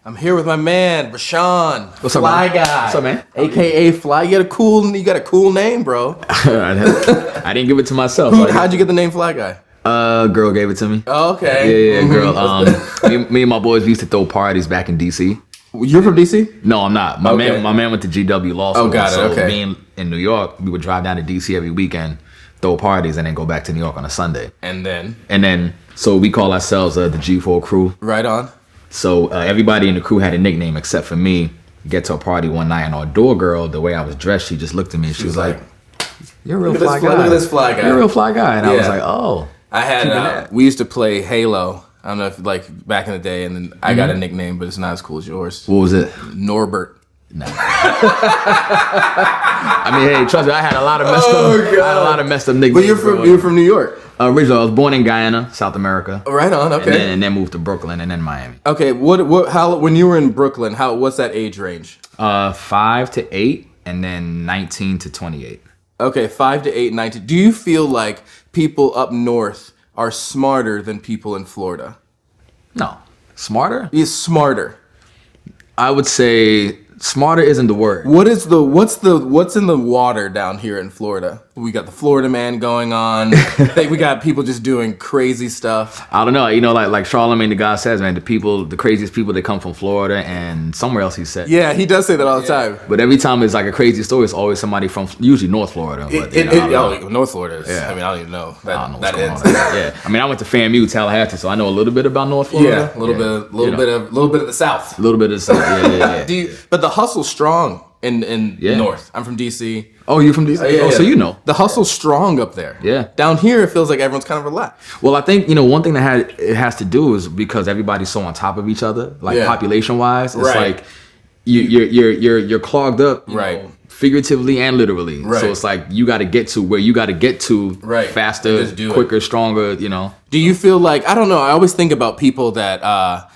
I'm here with my man, Rashaan. What's up, Fly man? Guy. What's up, man? A.k.a. Fly. You got a cool name, bro. I didn't give it to myself. How'd you get the name Fly Guy? Girl gave it to me. Oh, okay. Yeah, girl. Me and my boys used to throw parties back in DC. You're from DC? No, I'm not. My man went to GW Law School. Oh, got it. So okay. being in New York, we would drive down to DC every weekend, throw parties, and then go back to New York on a Sunday. And then, so we call ourselves the G4 crew. Right on. So everybody in the crew had a nickname except for me. Get to a party one night, and our door girl, the way I was dressed, she just looked at me and she was like, "You're a real fly guy. Look at this fly guy. You're a real fly guy." And I was like, "Oh." I had we used to play Halo. I don't know if like back in the day, and then I got a nickname, but it's not as cool as yours. What was it? Norbert. Nah. I mean, hey, trust me, I had a lot of messed up nicknames. But you're from New York. Originally, I was born in Guyana, South America. Right on. Okay. And then moved to Brooklyn and then Miami. Okay. How when you were in Brooklyn? What's that age range? 5 to 8, and then 19 to 28. Okay, 5 to 8, 19. Do you feel like people up north are smarter than people in Florida? No, smarter. He's smarter. I would say smarter isn't the word. What's in the water down here in Florida? We got the Florida man going on. We got people just doing crazy stuff. I don't know. You know, like Charlamagne the God says, man, the craziest people that come from Florida and somewhere else he said. Yeah, he does say that all the time. But every time it's like a crazy story, it's always somebody from usually North Florida. But, North Florida is. Yeah. I mean, I don't even know. I don't know what's going on. Yeah. I mean, I went to FAMU, Tallahassee, so I know a little bit about North Florida. Yeah, a little bit of the South. A little bit of the South. Yeah. But the hustle's strong in North. I'm from DC. Oh, you're from DC? So you know. The hustle's strong up there. Yeah. Down here, it feels like everyone's kind of relaxed. Well, I think, one thing that it has to do is because everybody's so on top of each other, like population-wise. It's like you're clogged up, figuratively and literally. Right. So it's like you got to get to where you got to get to faster, quicker, stronger, Do you feel like, I don't know, I always think about people that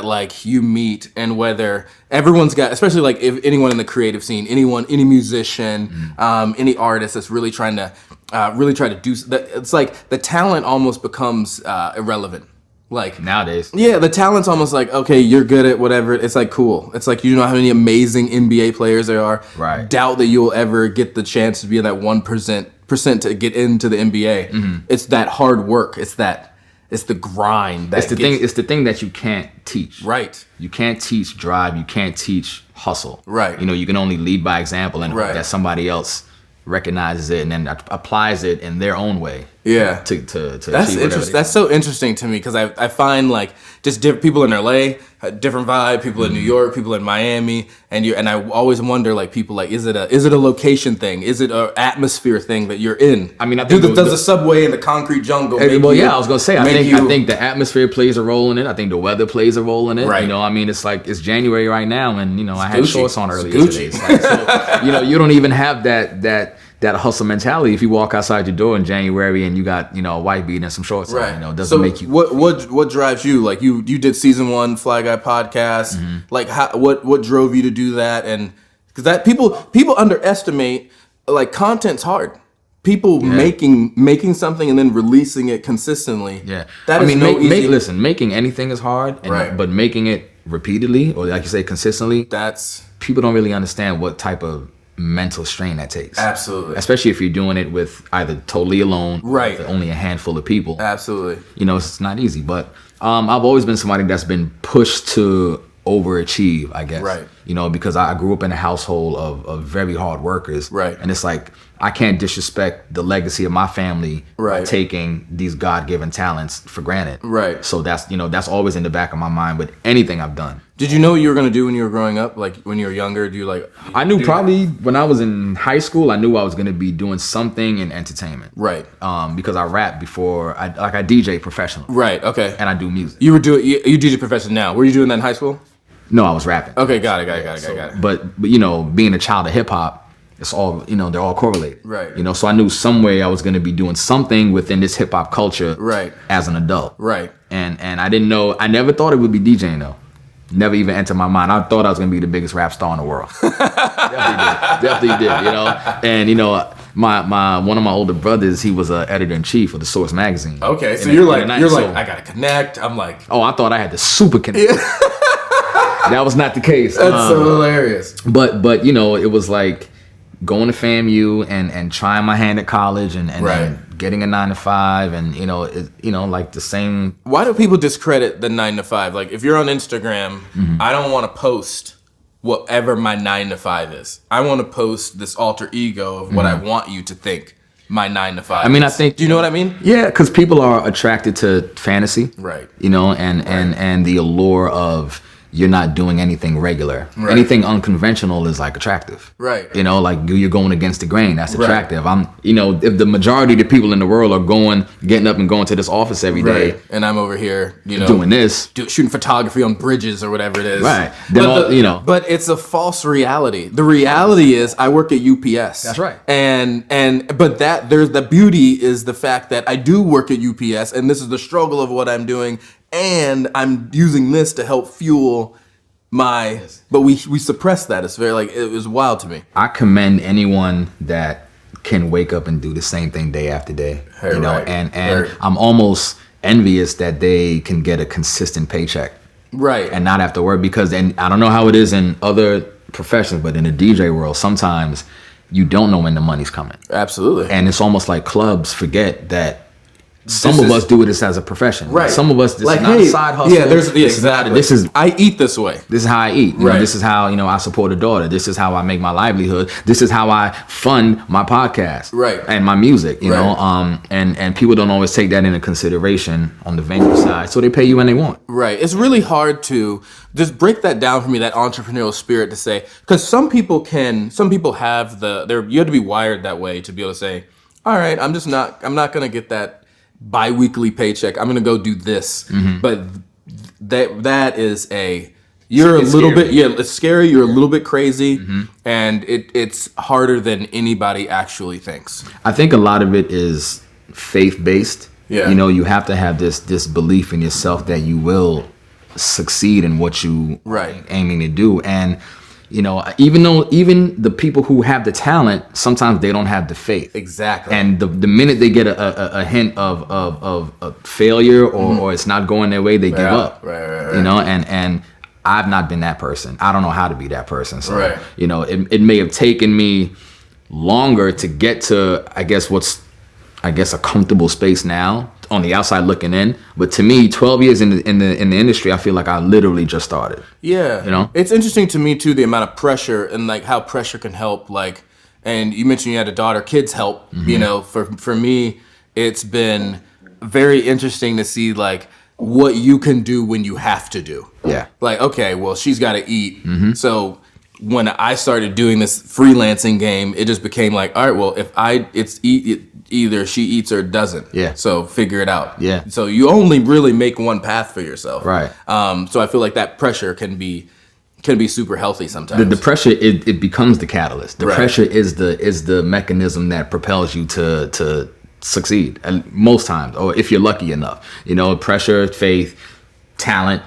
like you meet and whether everyone's got, especially like if anyone in the creative scene, any musician, any artist that's really trying to do that, it's like the talent almost becomes irrelevant. Like nowadays. Yeah, the talent's almost like, okay, you're good at whatever. It's like cool. It's like, you know how many amazing NBA players there are. Right. Doubt that you'll ever get the chance to be in that 1% to get into the NBA. Mm-hmm. It's that hard work. It's the grind. It's the thing that you can't teach. Right. You can't teach drive. You can't teach hustle. Right. You can only lead by example, and that somebody else recognizes it and then applies it in their own way. Yeah. To that's interesting. That's so interesting to me because I find like just different people in LA, a different vibe. People in New York, people in Miami, and I always wonder like people like is it a location thing? Is it an atmosphere thing that you're in? I mean, I think does the subway in the concrete jungle? I was gonna say I think the atmosphere plays a role in it. I think the weather plays a role in it. Right. I mean, it's like it's January right now, and I had shorts on earlier today. It's like, so, you don't even have that hustle mentality if you walk outside your door in January and you got a white beat and some shorts on. It doesn't make you. What drives you? Like you did season 1 Fly Guy podcast. Mm-hmm. Like what drove you to do that? And because that people underestimate like content's hard. People making something and then releasing it consistently. Yeah, listen, making anything is hard, but making it repeatedly or like you say consistently, that's people don't really understand what type of mental strain that takes. Absolutely. Especially if you're doing it with either totally alone or with only a handful of people. Absolutely. It's not easy, but I've always been somebody that's been pushed to overachieve, I guess. Right. Because I grew up in a household of very hard workers. Right. And it's like I can't disrespect the legacy of my family by taking these God-given talents for granted. Right. So that's always in the back of my mind with anything I've done. Did you know what you were going to do when you were growing up? Like when you were younger, I knew probably when I was in high school, I knew I was going to be doing something in entertainment. Right. Because I rap before, I DJ professionally. Right, okay. And I do music. You DJ professional now. Were you doing that in high school? No, I was rapping. Okay, got it. But being a child of hip hop, it's all, they're all correlated. Right. So I knew some way I was going to be doing something within this hip hop culture. Right. As an adult. Right. And I didn't know, I never thought it would be DJing though. Never even entered my mind. I thought I was going to be the biggest rap star in the world. Definitely did. And my one of my older brothers, he was an editor-in-chief of the Source magazine. Okay, so you're like, I gotta connect. I'm like, oh, I thought I had the super connect. That was not the case. That's so hilarious. But you know, it was like going to FAMU and trying my hand at college and getting a 9-to-5 and you know like the same. Why do people discredit the 9-to-5? Like if you're on Instagram, I don't want to post whatever my 9-to-5 is. I want to post this alter ego of what I want you to think my 9-to-5 I mean, is. I think... Do you know what I mean? Yeah, because people are attracted to fantasy. Right. You know, and the allure of you're not doing anything regular. Right. Anything unconventional is like attractive. Right. You know, like you're going against the grain. That's attractive. You know, if the majority of the people in the world are getting up and going to this office every day. Right. And I'm over here, you know, doing this. Shooting photography on bridges or whatever it is. Right. Then But it's a false reality. The reality is I work at UPS. That's right. But there's the beauty is the fact that I do work at UPS and this is the struggle of what I'm doing. And I'm using this to help fuel my, but we suppress that. It's very it was wild to me. I commend anyone that can wake up and do the same thing day after day. You know, and I'm almost envious that they can get a consistent paycheck. Right. And not have to work because, and I don't know how it is in other professions, but in the DJ world, sometimes you don't know when the money's coming. Absolutely. And it's almost like clubs forget that some of us do this as a profession. Right. Some of us, this is not a side hustle. Yeah, exactly. I eat this way. This is how I eat. You know, this is how, you know, I support a daughter. This is how I make my livelihood. This is how I fund my podcast. Right. And my music, you know. And people don't always take that into consideration on the venue side. So they pay you when they want. Right. It's really hard to just break that down for me, that entrepreneurial spirit to say, because some people have you have to be wired that way to be able to say, all right, I'm not going to get that bi-weekly paycheck. I'm gonna go do this. But that is you're a little bit it's scary. You're a little bit crazy, and it's harder than anybody actually thinks. I think a lot of it is faith based. Yeah. You know, you have to have this belief in yourself that you will succeed in what you aiming to do. And you know, even the people who have the talent, sometimes they don't have the faith. Exactly. And the minute they get a hint of a failure or it's not going their way, they give up. Right. You know, and I've not been that person. I don't know how to be that person. So, you know, it may have taken me longer to get to, I guess, a comfortable space now on the outside looking in, but to me, 12 years in the industry, I feel like I literally just started. Yeah, you know, it's interesting to me too, the amount of pressure and like how pressure can help. Like, and you mentioned you had a daughter. Kids help. You know, for me, it's been very interesting to see like what you can do when you have to do. Yeah, like okay, well she's got to eat, so. When I started doing this freelancing game, it just became like, all right, well, either she eats or doesn't. Yeah. So figure it out. Yeah. So you only really make one path for yourself. Right. So I feel like that pressure can be super healthy sometimes. The pressure it becomes the catalyst. The pressure is the mechanism that propels you to succeed. And most times, or if you're lucky enough, you know, pressure, faith, talent,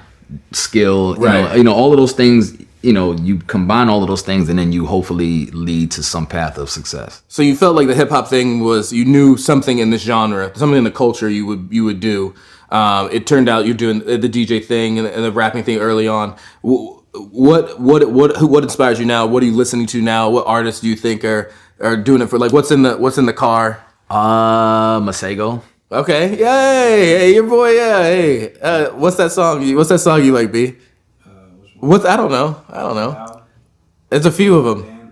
skill, you know, all of those things. You know, you combine all of those things and then you hopefully lead to some path of success. So you felt like the hip hop thing was, you knew something in this genre, something in the culture you would do. It turned out you're doing the DJ thing and the rapping thing early on. What inspires you now? What are you listening to now? What artists do you think are doing it for? Like, what's in the car? Masego. Okay. Yay. Hey, your boy. Yeah. Hey. What's that song? What's that song you like, B? I don't know. There's a few of them.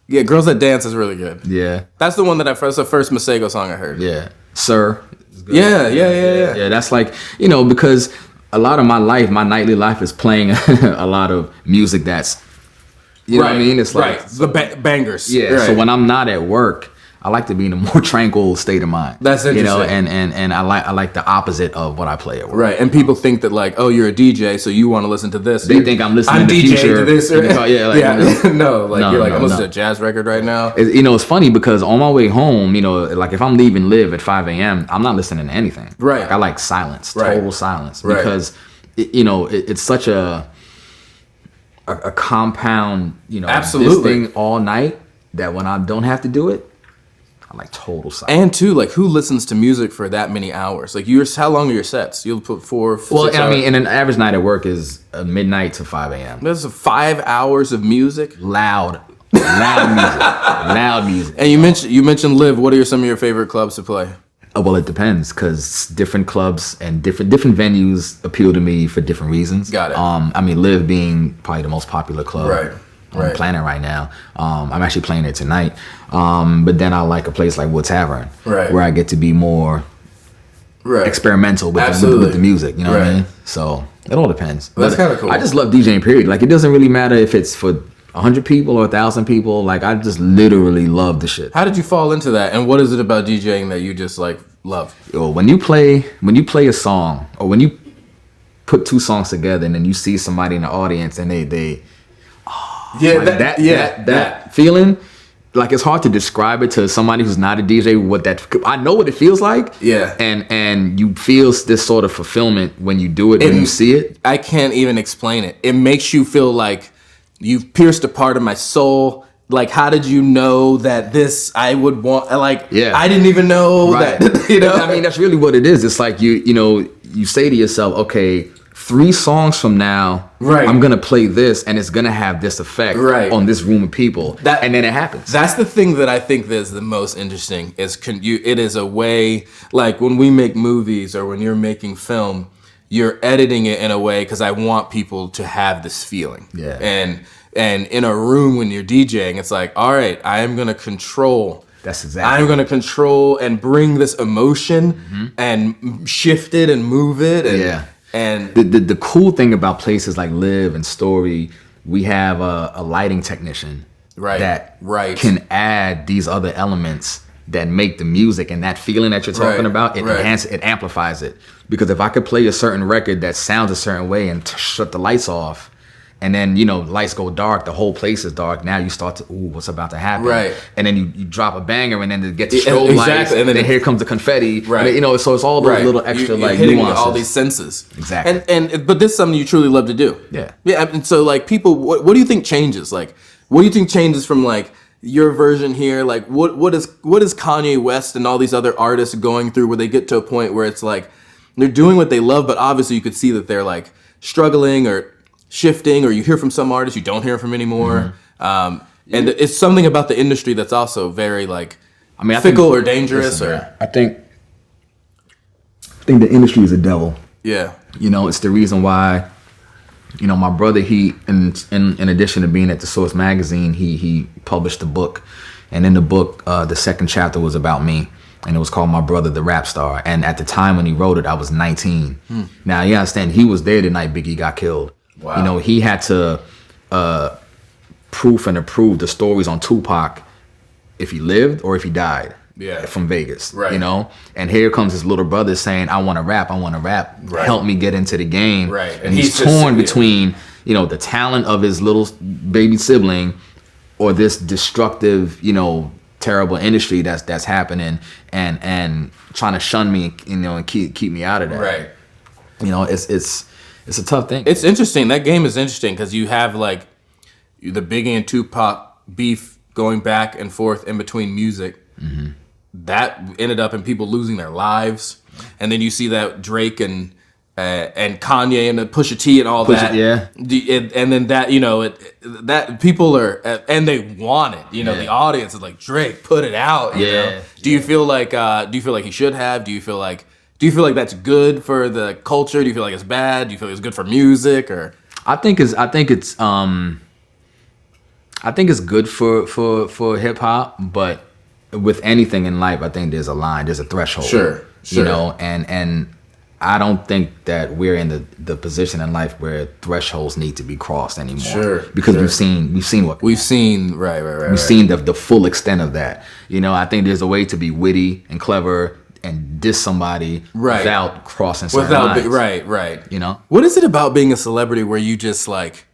Yeah, Girls That Dance is really good. Yeah. That's the one that's the first Masego song I heard. Yeah. Sir. Yeah. Yeah, that's like, you know, because a lot of my nightly life is playing a lot of music that's, you know what I mean? It's like the bangers. Yeah. Right. So when I'm not at work, I like to be in a more tranquil state of mind. That's interesting. You know, and I like the opposite of what I play at work. Right. And people think that like, oh, you're a DJ, so you want to listen to this. They think I'm listening to the future. To this or, no, I'm listening to a jazz record right now. You know, it's funny because on my way home, you know, like if I'm leaving Live at 5 a.m., I'm not listening to anything. Right. Like, I like silence, total silence, right. Because you know it's such a compound, you know, absolutely, this thing all night that when I don't have to do it, like total silence. And too, like, who listens to music for that many hours? Like, how long are your sets? You'll put 4, 6 Well, and hours. I mean, and an average night at work is midnight to 5 a.m. There's 5 hours of music. Loud music, loud music. And you mentioned Live. What are some of your favorite clubs to play? Well, it depends, because different clubs and different venues appeal to me for different reasons. Got it. I mean, Live being probably the most popular club on the planet right now. I'm actually playing it tonight. But then I like a place like Wood Tavern, where I get to be more experimental with the music. You know what I mean? So it all depends. That's kind of cool. I just love DJing. Period. Like, it doesn't really matter if it's for 100 people or 1,000 people. Like, I just literally love the shit. How did you fall into that? And what is it about DJing that you just like love? Yo, when you play a song, or when you put 2 songs together, and then you see somebody in the audience and that feeling, like, it's hard to describe it to somebody who's not a DJ. I know what it feels like. Yeah. And you feel this sort of fulfillment when you do it, when you see it. I can't even explain it. It makes you feel like you've pierced a part of my soul. Like, how did you know that this I would want? Like, I didn't even know that. You know, I mean, that's really what it is. It's like you say to yourself, okay, 3 songs from now, I'm gonna play this, and it's gonna have this effect on this room of people. And then it happens. That's the thing that I think is the most interesting. It is a way, like when we make movies or when you're making film, you're editing it in a way because I want people to have this feeling. Yeah. And in a room when you're DJing, it's like, all right, I am going to control. That's exactly. I'm going to control and bring this emotion and shift it and move it. And the cool thing about places like Live and Story, we have a lighting technician that can add these other elements that make the music and that feeling that you're talking about, it amplifies it. Because if I could play a certain record that sounds a certain way and shut the lights off, and then, lights go dark, the whole place is dark. Now you start to, what's about to happen? Right. And then you drop a banger, and then to get the strobe lights, and then here comes the confetti. Right. And, so it's all those little extra you're hitting nuances. All these senses. Exactly. But this is something you truly love to do. Yeah. Yeah. And so, like, people, what do you think changes? Like, what do you think changes from, like, your version here? Like, what is Kanye West and all these other artists going through where they get to a point where it's like they're doing what they love, but obviously you could see that they're like struggling or shifting, or you hear from some artists you don't hear from anymore. And it's something about the industry that's also very like fickle or dangerous. I think the industry is a devil. Yeah. It's the reason why. My brother, he in addition to being at the Source magazine, he published a book, and in the book, the second chapter was about me, and it was called My Brother the Rap Star. And at the time when he wrote it, I was 19. Now you understand, he was there the night Biggie got killed. Wow. He had to proof and approve the stories on Tupac if he lived or if he died. Yeah. From Vegas, right? And here comes his little brother saying, "I want to rap. Right. Help me get into the game." Right. And he's torn between, the talent of his little baby sibling, or this destructive, terrible industry that's happening, and trying to shun me, and keep me out of that. Right. It's a tough thing. It's interesting. That game is interesting because you have like the Biggie and Tupac beef going back and forth in between music. Mm-hmm. That ended up in people losing their lives, and then you see that Drake and Kanye and the Pusha T and all that. Yeah. And then that that people are and they want it. The audience is like, Drake, put it out. Do you feel like he should have? Do you feel like that's good for the culture? Do you feel like it's bad? Do you feel like it's good for music? Or I think it's good for hip hop, but with anything in life, I think there's a line, there's a threshold. Sure. And I don't think that we're in the position in life where thresholds need to be crossed anymore. Sure. Because we've seen right. We've seen the full extent of that. I think there's a way to be witty and clever and diss somebody without crossing certain lines. Right. What is it about being a celebrity where you just like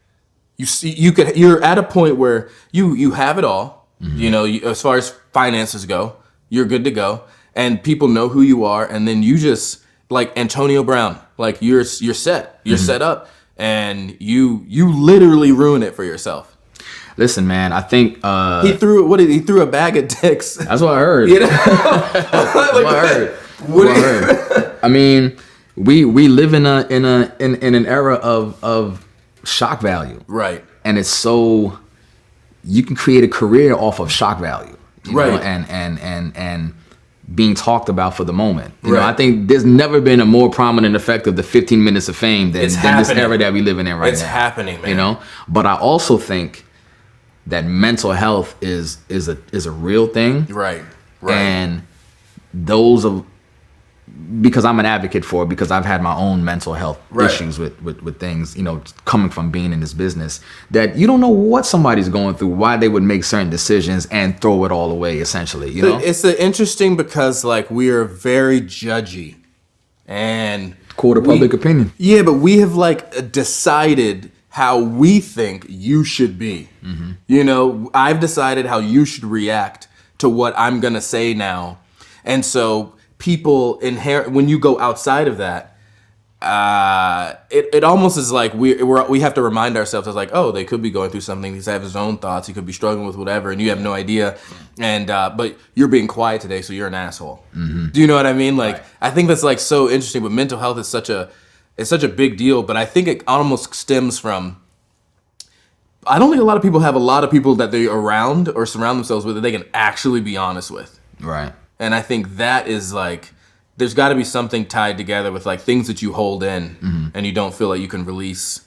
you're at a point where you have it all. Mm-hmm. As far as finances go, you're good to go, and people know who you are, and then you just like Antonio Brown, like you're set, you're set up, and you literally ruin it for yourself. Listen, man, I think he threw a bag of dicks. That's what I heard. You know? What I heard. I mean, we live in an era of shock value. Right. And it's so you can create a career off of shock value. Right. Know, and being talked about for the moment. You know, I think there's never been a more prominent effect of the 15 minutes of fame than this era that we living in right now. It's happening, man. You know? But I also think that mental health is a real thing. Right. And because I'm an advocate for it, because I've had my own mental health issues with things, you know, coming from being in this business, that you don't know what somebody's going through, why they would make certain decisions and throw it all away, essentially, you know? It's interesting because, like, we are very judgy and... Court of public opinion. Yeah, but we have, like, decided how we think you should be. Mm-hmm. You know, I've decided how you should react to what I'm going to say now. And so... people when you go outside of that, it almost is like we have to remind ourselves as like, oh, they could be going through something. He's have his own thoughts. He could be struggling with whatever, and you have no idea. And but you're being quiet today, so you're an asshole. Mm-hmm. Do you know what I mean? Like, I think that's like so interesting. But mental health is such a big deal. But I think it almost stems from. I don't think a lot of people have a lot of people that they're around or surround themselves with that they can actually be honest with. Right. And I think that is like, there's got to be something tied together with like things that you hold in and you don't feel like you can release,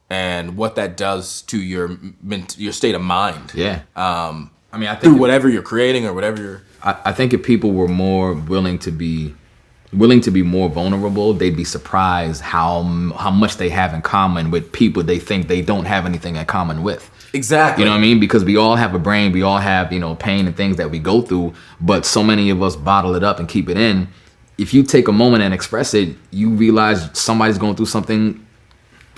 and what that does to your state of mind. Yeah. I mean, I think through whatever you're creating or whatever you're. I think if people were more willing to be more vulnerable, they'd be surprised how much they have in common with people they think they don't have anything in common with. Exactly. You know what I mean? Because we all have a brain, we all have, you know, pain and things that we go through, but so many of us bottle it up and keep it in. If you take a moment and express it, you realize somebody's going through something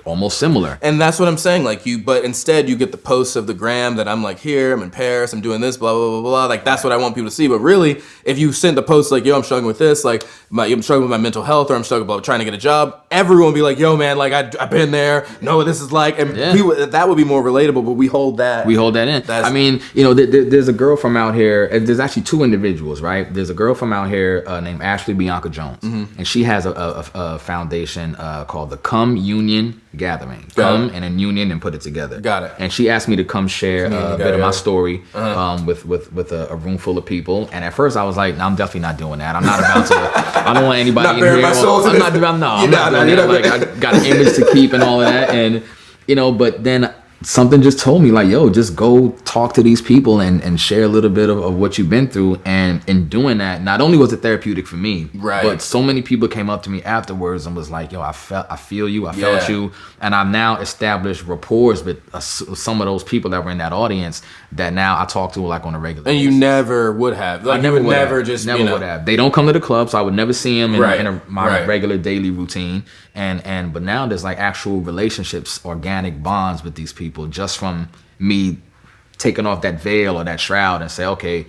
almost similar. And that's what I'm saying. Like but instead you get the posts of the gram that I'm like, here, I'm in Paris, I'm doing this, blah, blah, blah, blah. Like, that's what I want people to see. But really, if you send the post like, yo, I'm struggling with this, like, I'm struggling with my mental health, or I'm struggling with trying to get a job, everyone will be like, yo, man, like, I've been there, know what this is like. And people, that would be more relatable, but we hold that. We hold that in. I mean, you know, there's a girl from out here, there's actually two individuals, right? There's a girl from out here named Ashley Bianca Jones, and she has a foundation called the Come Union Gathering. Come and then union and put it together. Got it. And she asked me to come share a bit of my story with a room full of people. And at first I was like, no, I'm definitely not doing that. I'm not about to. I don't want anybody in here. I'm not doing that. Like, I got an image to keep and all of that. And you know, but then something just told me like, yo, just go talk to these people and share a little bit of what you've been through. And in doing that, not only was it therapeutic for me, but so many people came up to me afterwards and was like, yo, I feel you, I felt you. And I've now established rapport with some of those people that were in that audience that now I talk to like on a regular basis. And you never would have. Like, never would have. They don't come to the club, so I would never see them in my regular daily routine. But now there's like actual relationships, organic bonds with these people just from me taking off that veil or that shroud and say, okay,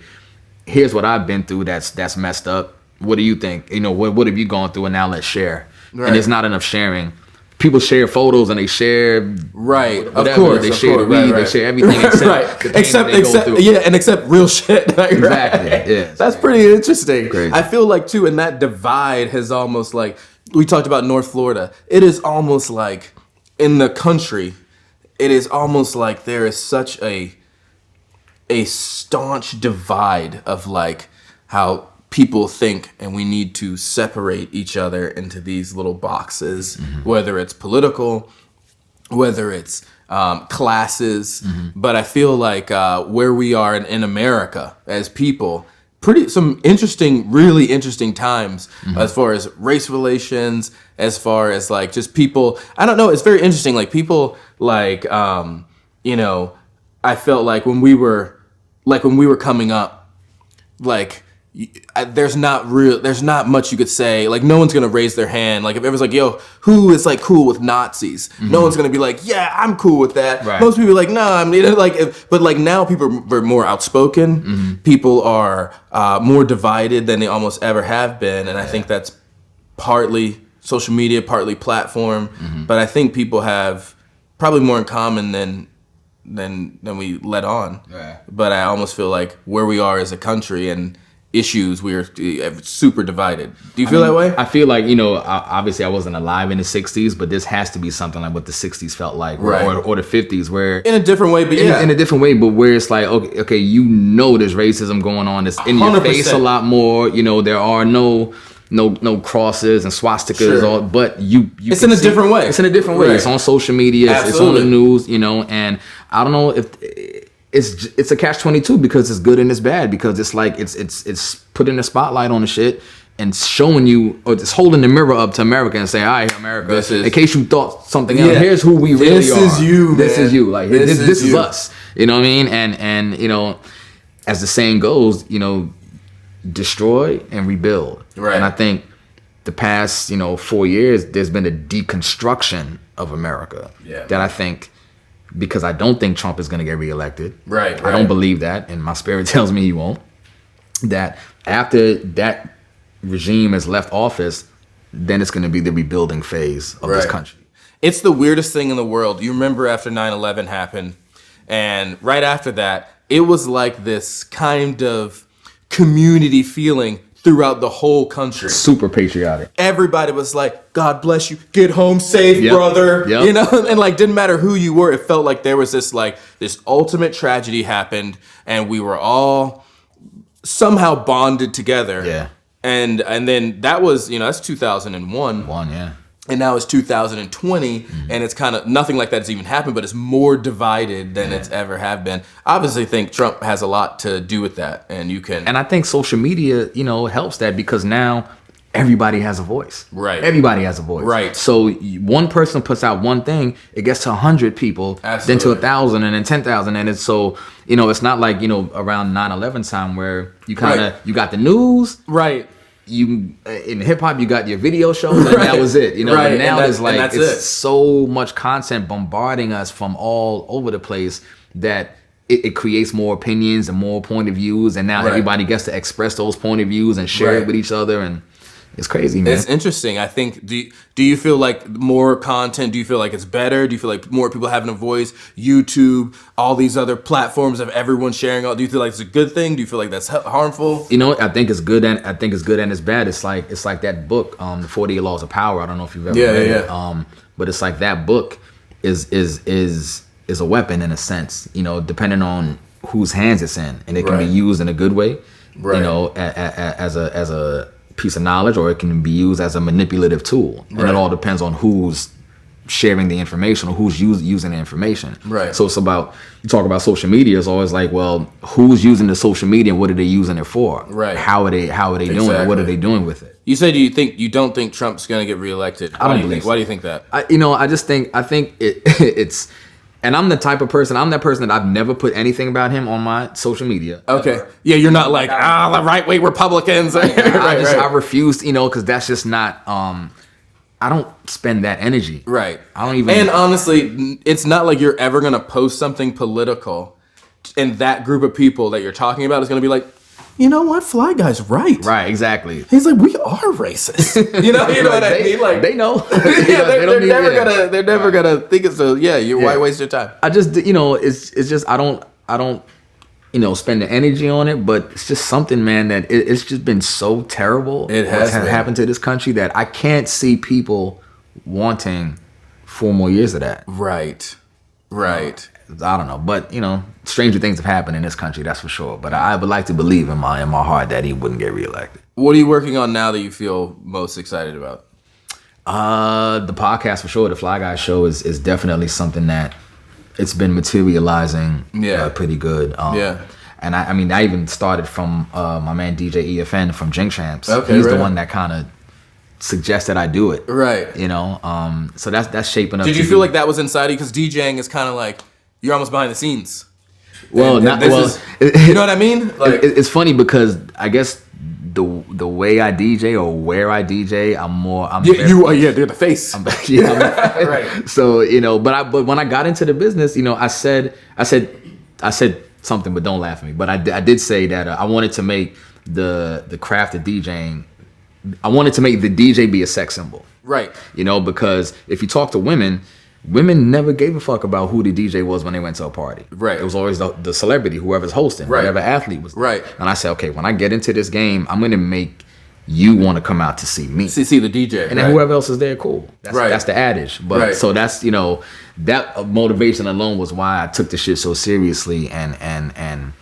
here's what I've been through that's messed up. What do you think? You know, what have you gone through? And now let's share. Right. And it's not enough sharing. People share photos and they share whatever. Of course, they share the weed, they share everything except the pain that they go through. Real shit. Like, exactly. Yeah, that's pretty interesting. Crazy. I feel like too, and that divide has almost like, we talked about North Florida. It is almost like in the country, it is almost like there is such a staunch divide of like how people think, and we need to separate each other into these little boxes, whether it's political, whether it's classes. But I feel like where we are in America as people, some really interesting times as far as race relations, as far as like just people. I don't know. It's very interesting. Like people like, you know, I felt like when we were coming up, like there's not much you could say. Like no one's gonna raise their hand. Like if everyone's like, yo, who is like cool with Nazis? No one's gonna be like, yeah, I'm cool with that. Right. Most people are like, nah, I'm but like now people are more outspoken. People are more divided than they almost ever have been. And I think that's partly social media, partly platform. But I think people have probably more in common than we let on. Right. But I almost feel like where we are as a country and issues, we are super divided. Do you feel that way? I feel like, obviously I wasn't alive in the 60s, but this has to be something like what the 60s felt like, right. or the 50s, where in a different way, but in a different way, but where it's like, okay, there's racism going on. It's in 100%. Your face a lot more. There are no crosses and swastikas, sure. But you it's in a different way. It's in a different way. Right. It's on social media. It's on the news. And I don't know if it's a catch-22 because it's good and it's bad, because it's like it's putting a spotlight on the shit and showing you, or it's holding the mirror up to America and saying, all right, America, in case you thought something else, here's who we really are. This is you, man. This is you. Like, this is us. You know what I mean? And as the saying goes, destroy and rebuild. Right. And I think the past, 4 years, there's been a deconstruction of America. Yeah. That I think, because I don't think Trump is going to get reelected. Right. I don't believe that, and my spirit tells me he won't. That after that regime has left office, then it's going to be the rebuilding phase of this country. It's the weirdest thing in the world. You remember after 9/11 happened, and right after that, it was like this kind of community feeling throughout the whole country. Super patriotic. Everybody was like, God bless you, get home safe, brother. Yep. And like, didn't matter who you were, it felt like there was this ultimate tragedy happened, and we were all somehow bonded together. Yeah. And then that was, that's 2001. And now it's 2020, and it's kind of nothing like that has even happened, but it's more divided than it's ever have been. I obviously think Trump has a lot to do with that, and you can. And I think social media, helps that, because now everybody has a voice. Right. Everybody has a voice. Right. So one person puts out one thing, it gets to 100 people, then to 1,000, and then 10,000, and it's so it's not like around 9/11 time where you kind of you got the news. Right. You in hip hop, you got your video shows, and that was it. Right. And now it's so much content bombarding us from all over the place that it creates more opinions and more point of views, and now everybody gets to express those point of views and share it with each other, and it's crazy, man. It's interesting. I think, do you feel like more content, do you feel like it's better? Do you feel like more people having a voice? YouTube, all these other platforms of everyone sharing, do you feel like it's a good thing? Do you feel like that's harmful? I think it's good, and it's bad. It's like that book, the 48 Laws of Power. I don't know if you've ever read it. But it's like that book is a weapon in a sense, depending on whose hands it's in, and it can be used in a good way, as a piece of knowledge, or it can be used as a manipulative tool, and it all depends on who's sharing the information or who's using the information. Right. So it's about, you talk about social media, it's always like, well, who's using the social media and what are they using it for? Right. How are they doing it? What are they doing with it? You said you don't think Trump's going to get reelected. I don't believe so. Why do you think that? I think it's. And I'm that person that I've never put anything about him on my social media. Okay. Yeah, you're not like, the right-wing Republicans. I refuse, because that's just not, I don't spend that energy. Right. I don't even. And honestly, it's not like you're ever going to post something political, and that group of people that you're talking about is going to be like, you know what? Fly Guy's right. Right, exactly. He's like, we are racist. You know what I mean? Like, they know. They're never gonna think it's why waste your time? I just, it's just I don't spend the energy on it, but it's just something, man, that it's just been so terrible. It has happened to this country that I can't see people wanting 4 more years of that. Right. I don't know, but stranger things have happened in this country, that's for sure. But I would like to believe in my heart that he wouldn't get reelected. What are you working on now that you feel most excited about? The podcast for sure. The Fly Guy Show is definitely something that it's been materializing pretty good. And I even started from my man DJ EFN from Jink Champs. Okay, he's the one that kind of suggested I do it. Right. So that's shaping up. Did you feel like that was inside you? Because DJing is kind of like, you're almost behind the scenes. Well, you know what I mean? Like, it's funny because I guess the way I DJ or where I DJ, you're the face. Right. So but when I got into the business, I said something, but don't laugh at me. But I did say that I wanted to make the craft of DJing. I wanted to make the DJ be a sex symbol. Right. Because if you talk to women women never gave a fuck about who the DJ was when they went to a party. Right. It was always the celebrity, whoever's hosting, whatever athlete was there. Right. And I said, okay, when I get into this game, I'm gonna make you want to come out to see me. See the DJ. And then whoever else is there, cool. That's the adage. But so that's, that motivation alone was why I took the shit so seriously and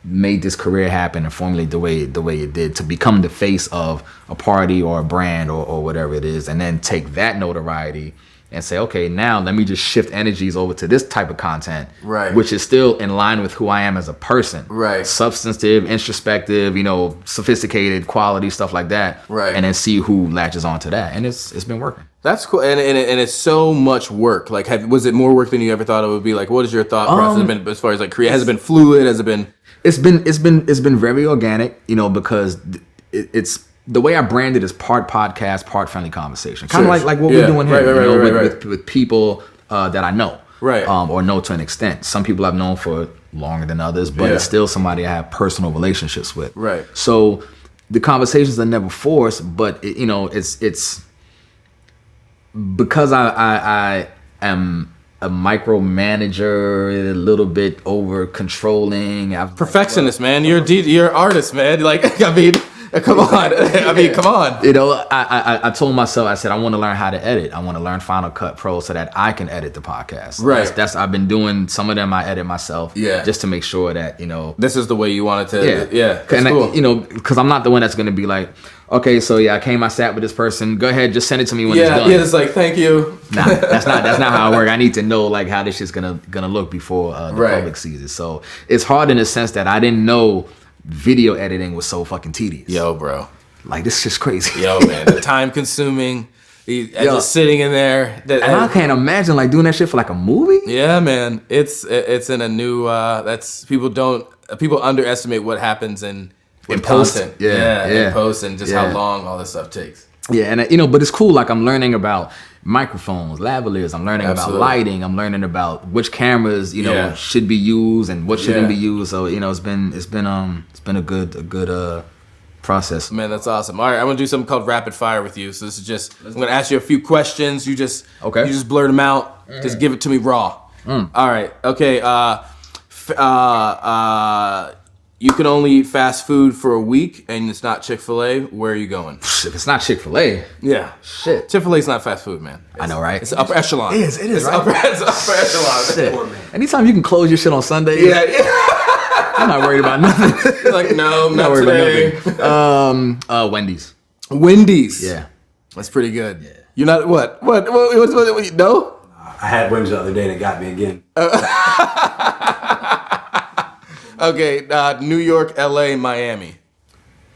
made this career happen and formulate the way it did, to become the face of a party or a brand or whatever it is, and then take that notoriety and say, okay, now let me just shift energies over to this type of content, which is still in line with who I am as a person, substantive, introspective, sophisticated, quality, stuff like that, and then see who latches onto that, and it's been working. That's cool, and it's so much work. Like, was it more work than you ever thought it would be? Like, what is your thought process been as far as like create? Has it been fluid? Has it been? It's been very organic, because it's the way I brand it is part podcast, part friendly conversation. Kind of like what we're doing here, with people that I know, or know to an extent. Some people I've known for longer than others, but it's still somebody I have personal relationships with. So the conversations are never forced, but it's because I am a micromanager, a little bit over controlling. Perfectionist, man. You're an artist, man. Like, I mean, come on. Come on. I told myself, I said, I want to learn how to edit. I want to learn Final Cut Pro so that I can edit the podcast. That's I've been doing some of them. I edit myself, just to make sure that this is the way you want it to. That's cool. Because I'm not the one that's going to be like, okay, so I sat with this person. Go ahead, just send it to me when it's done. It's like, thank you. Nah, that's not how I work. I need to know like how this shit's gonna look before the public sees it. So it's hard in the sense that I didn't know video editing was so fucking tedious. Yo, bro. Like, this shit's crazy. Yo, man. The time consuming. Just sitting in there. And I can't imagine like doing that shit for like a movie. Yeah, man. It's in a new people underestimate what happens in post. Content. In post, and just how long all this stuff takes. Yeah, and but it's cool. Like, I'm learning about microphones, lavaliers. I'm learning about lighting. I'm learning about which cameras should be used and what shouldn't be used. So it's been a good process. Man, that's awesome. All right, I'm gonna do something called rapid fire with you. So this is just I'm gonna ask you a few questions. You just blurt them out. Just give it to me raw. All right. Okay. You can only eat fast food for a week, and it's not Chick-fil-A. Where are you going? If it's not Chick-fil-A, shit. Chick-fil-A's not fast food, man. I know, right? It's upper echelon. It is, it's right? Upper echelon. Shit. Anytime you can close your shit on Sundays, I'm not worried about nothing. You're like, no, I'm not worried today. About nothing. Wendy's. Wendy's. Yeah, that's pretty good. Yeah. You're not what? What? No. I had Wendy's the other day, and it got me again. Okay, New York, LA, Miami.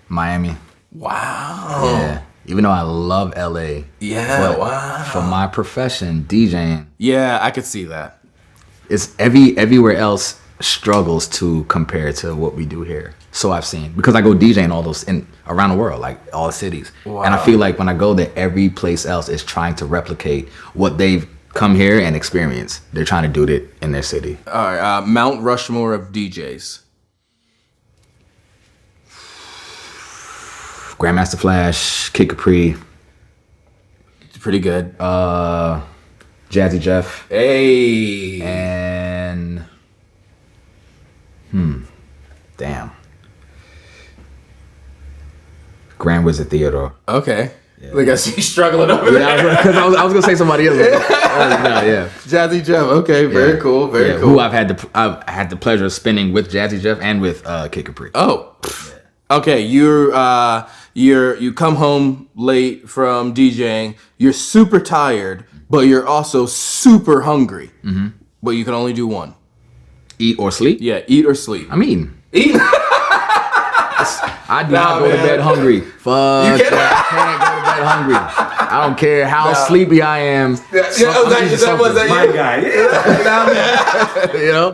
Miami. Wow. Yeah. Even though I love LA. Yeah, wow. For my profession, DJing. Yeah, I could see that. It's everywhere else struggles to compare to what we do here. So I've seen, because I go DJing all those around the world, like all the cities. Wow. And I feel like when I go there, every place else is trying to replicate what they've come here and experience. They're trying to do it in their city. All right, Mount Rushmore of DJs. Grandmaster Flash, Kid Capri. Pretty good. Jazzy Jeff. Hey. And damn. Grand Wizard Theodore. Okay. Yeah. Like, I see you struggling over there. Because I was gonna say somebody else. Jazzy Jeff. Okay, very cool. Very cool. Who I've had the pleasure of spending with Jazzy Jeff and with Kid Capri. Oh. Yeah. Okay, you come home late from DJing. You're super tired, but you're also super hungry. Mm-hmm. But you can only do one. Eat or sleep? Yeah, eat or sleep. I'm eating. Eat. I do not go to bed hungry. Fuck. I can't go to bed hungry. I don't care how sleepy I am. That was my guy. No.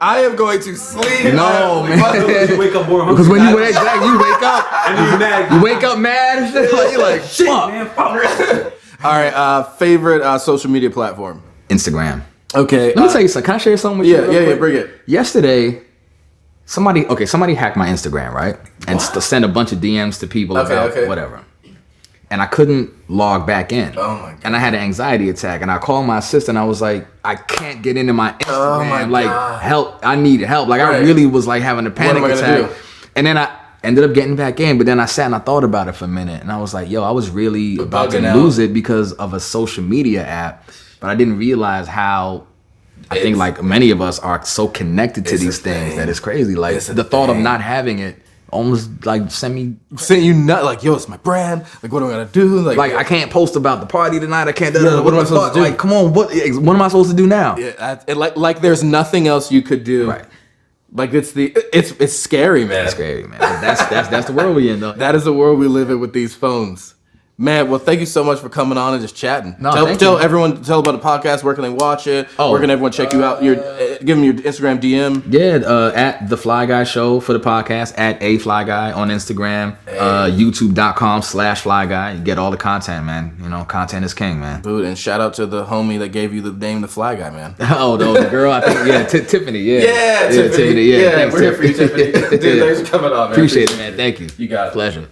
I am going to sleep. No, man. You wake up more hungry. Because when you wake up, and you're mad. You wake up mad and shit. You're like, shit, man. All right. Favorite social media platform? Instagram. Okay. Let me tell you something. Can I share something with you? Yeah. Bring it. Yesterday, somebody hacked my Instagram, right? And sent a bunch of DMs to people about whatever. and I couldn't log back in. Oh my God. And I had an anxiety attack, and I called my assistant. I was like, I can't get into my Instagram. Help! I needed help. Like I really was like having a panic attack. And then I ended up getting back in, but then I sat and I thought about it for a minute, and I was like, yo, I was really about to lose it because of a social media app, but I didn't realize how I think like many of us are so connected to these things that it's crazy. Like the thought of not having it almost like sent you nut. Like, yo, it's my brand. Like, what am I gonna do? Like I can't post about the party tonight. I can't. What am I supposed to do? Like, come on, what am I supposed to do now? Yeah, like there's nothing else you could do. Right. Like it's scary, man. It's scary, man. That's the world we in, though. That is the world we live in with these phones. Man, well, thank you so much for coming on and just chatting. Tell everyone about the podcast. Where can they watch it? Where can everyone check you out? Give them your Instagram DM. Yeah, at The Fly Guy Show for the podcast, at A Fly Guy on Instagram, youtube.com/Fly Guy. You get all the content, man. You know, content is king, man. Dude, and shout out to the homie that gave you the name The Fly Guy, man. Oh, the girl, I think, Tiffany, Yeah, Tiffany. Yeah, thanks, we're here for you, Tiffany. Dude, thanks for coming on, man. Appreciate it, man. Thank you. You got it. Pleasure.